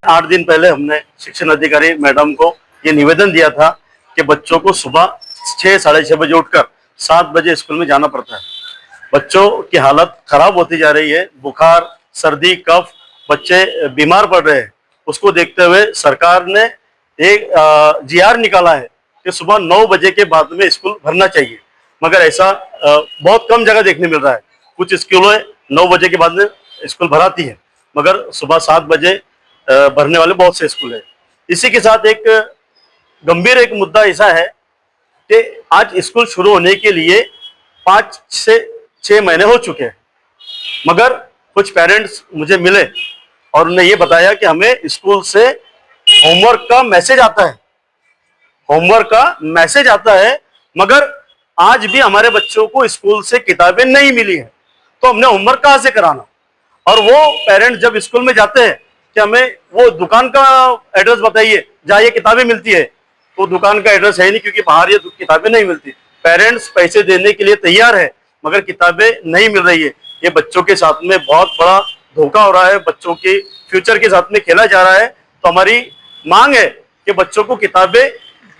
8 दिन पहले हमने शिक्षण अधिकारी मैडम को ये निवेदन दिया था कि बच्चों को सुबह 6 साढ़े 6 बजे उठकर 7 बजे स्कूल में जाना पड़ता है। बच्चों की हालत खराब होती जा रही है, बुखार, सर्दी, कफ, बच्चे बीमार पड़ रहे हैं। उसको देखते हुए सरकार ने एक जीआर निकाला है कि सुबह 9 बजे के बाद में स्कूल भरना चाहिए, मगर ऐसा बहुत कम जगह देखने मिल रहा है। कुछ स्कूलें 9 बजे के बाद में स्कूल भराती है, मगर सुबह 7 बजे भरने वाले बहुत से स्कूल है। इसी के साथ एक गंभीर एक मुद्दा ऐसा है कि आज स्कूल शुरू होने के लिए 5 से 6 महीने हो चुके हैं, मगर कुछ पेरेंट्स मुझे मिले और उन्होंने ये बताया कि हमें स्कूल से होमवर्क का मैसेज आता है, मगर आज भी हमारे बच्चों को स्कूल से किताबें नहीं मिली है। तो हमने होमवर्क कहाँ से कराना? और वो पेरेंट्स जब स्कूल में जाते हैं कि हमें वो दुकान का एड्रेस बताइए जहाँ ये किताबें मिलती है, तो दुकान का एड्रेस है नहीं, क्योंकि बाहर ये किताबें नहीं मिलती। पेरेंट्स पैसे देने के लिए तैयार है, मगर किताबें नहीं मिल रही है। ये बच्चों के साथ में बहुत बड़ा धोखा हो रहा है, बच्चों के फ्यूचर के साथ में खेला जा रहा है। तो हमारी मांग है कि बच्चों को किताबें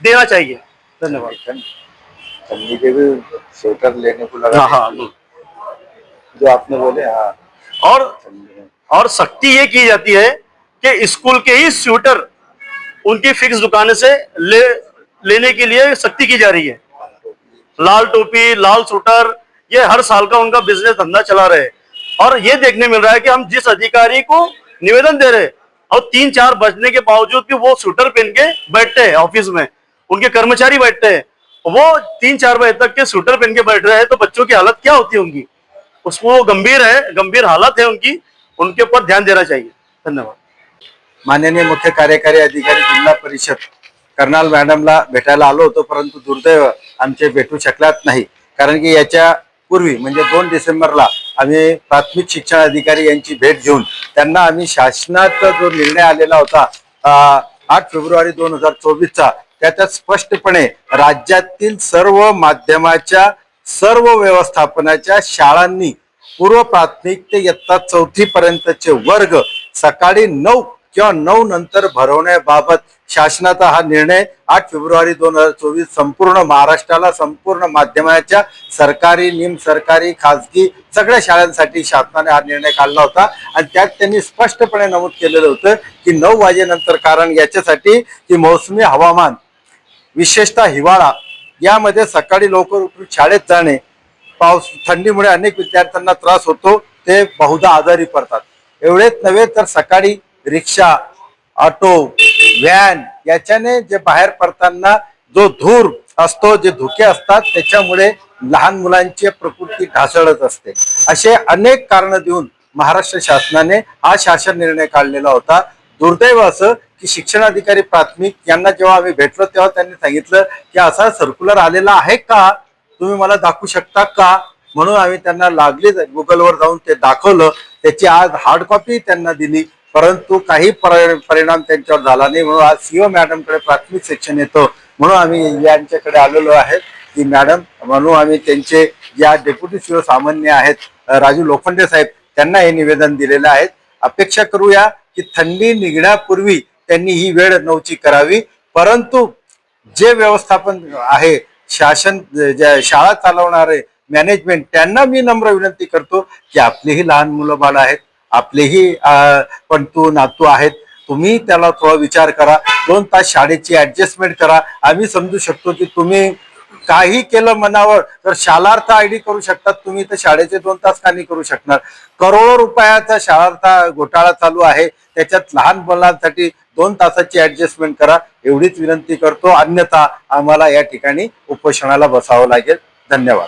देना चाहिए। धन्यवाद। ठंडी के भी स्वेटर लेने को लगा। हाँ, जो आपने बोले। हाँ, और सख्ती ये की जाती है कि स्कूल के ही स्वेटर उनकी फिक्स दुकान से लेने के लिए सख्ती की जा रही है। लाल टोपी, लाल स्वेटर, ये हर साल का उनका बिजनेस धंधा चला रहे हैं। और ये देखने मिल रहा है कि हम जिस अधिकारी को निवेदन दे रहे हैं और 3-4 बजने के बावजूद भी वो स्वेटर पहन के बैठते हैं ऑफिस में, उनके कर्मचारी बैठते हैं, वो 3-4 बजे तक के स्वेटर पहन के बैठ रहे हैं, तो बच्चों की हालत क्या होती होंगी? उसको गंभीर हालत है उनकी, उनके ऊपर ध्यान देना चाहिए। धन्यवाद। माननीय मुख्य कार्यकारी अधिकारी जिल्हा परिषद कर्नाल मॅडमला भेटायला आलो होतो, परंतु दुर्दैव आमचे भेटू शकलात नाही। कारण की याच्या पूर्वी म्हणजे 2 डिसेंबरला आम्ही प्राथमिक शिक्षण अधिकारी यांची भेट घेऊन त्यांना आम्ही शासनाचा जो निर्णय आलेला होता 8 फेब्रुवारी 2024चा, त्याच्यात स्पष्टपणे राज्यातील सर्व माध्यमाच्या सर्व व्यवस्थापनाच्या शाळांनी पूर्व प्राथमिक ते इयत्ता 4थी पर्यंतचे वर्ग सकाळी 9 किंवा 9 नंतर भरवण्याबाबत शासनाचा हा निर्णय 8 फेब्रुवारी 2024 संपूर्ण महाराष्ट्राला, संपूर्ण माध्यमाच्या सरकारी, निम सरकारी, खासगी सगळ्या शाळांसाठी शासनाने हा निर्णय काढला होता। आणि त्यात त्यांनी स्पष्टपणे नमूद केलेलं होतं की 9 वाजेनंतर, कारण याच्यासाठी की मोसमी हवामान विशेषतः हिवाळा यामध्ये सकाळी लवकर उठून शाळेत जाणे, पाऊस थंडीमुळे अनेक विद्यार्थ्यांना त्रास होतो, ते बहुधा आजारी पडतात। एवढेच नव्हे तर सकाळी रिक्षा, ऑटो, व्हॅन याच्याने जे बाहेर पडताना जो धूर असतो, जे धुके असतात, त्याच्यामुळे लहान मुलांची प्रकृती ढासळत असते। असे अनेक कारण देऊन महाराष्ट्र शासनाने हा शासन निर्णय काढलेला होता। दुर्दैव असं की शिक्षणाधिकारी प्राथमिक यांना जेव्हा आम्ही भेटलो तेव्हा त्यांनी सांगितलं की असा सर्क्युलर आलेला आहे का, तुम्ही मला दाखवू शकता का? म्हणून आम्ही त्यांना लागलीच गुगलवर जाऊन ते दाखवलं, त्याची आज हार्ड कॉपी त्यांना दिली, परंतु काही परिणाम त्यांच्यावर झाला नाही। म्हणून आज सीओ मॅडमकडे प्राथमिक सेक्शन येतो, म्हणून आम्ही यांच्याकडे आलेलो आहे की मॅडम, म्हणून आम्ही त्यांचे ज्या डेप्युटी सीओ सामान्य आहेत राजू लोखंडे साहेब, त्यांना हे निवेदन दिलेलं आहे। अपेक्षा करूया की थंडी निघण्यापूर्वी त्यांनी ही वेळ 9ची करावी, परंतु जे व्यवस्थापन आहे, शासन शाळा चालवणारे मॅनेजमेंट, त्यांना मी नम्र विनंती करतो की आपलेही लहान मुलं बाळ आहेत, आपलेही पंतू नातू आहेत, तुम्ही त्याला थोडा विचार करा, 2 तास शाळेची ऍडजस्टमेंट करा। आम्ही समजू शकतो की तुम्ही काही केलं मनावर तर शालार्थ आयडी करू शकतात, तुम्ही तर शाळेचे 2 तास का नाही करू शकणार? करोडो रुपयाचा शालार्थ घोटाळा चालू आहे, त्याच्यात लहान मुलांसाठी 2 तासाची ऍडजस्टमेंट करा, एवढीच विनंती करतो। अन्यथा आम्हाला या ठिकाणी उपोषणाला बसावं लागेल। धन्यवाद।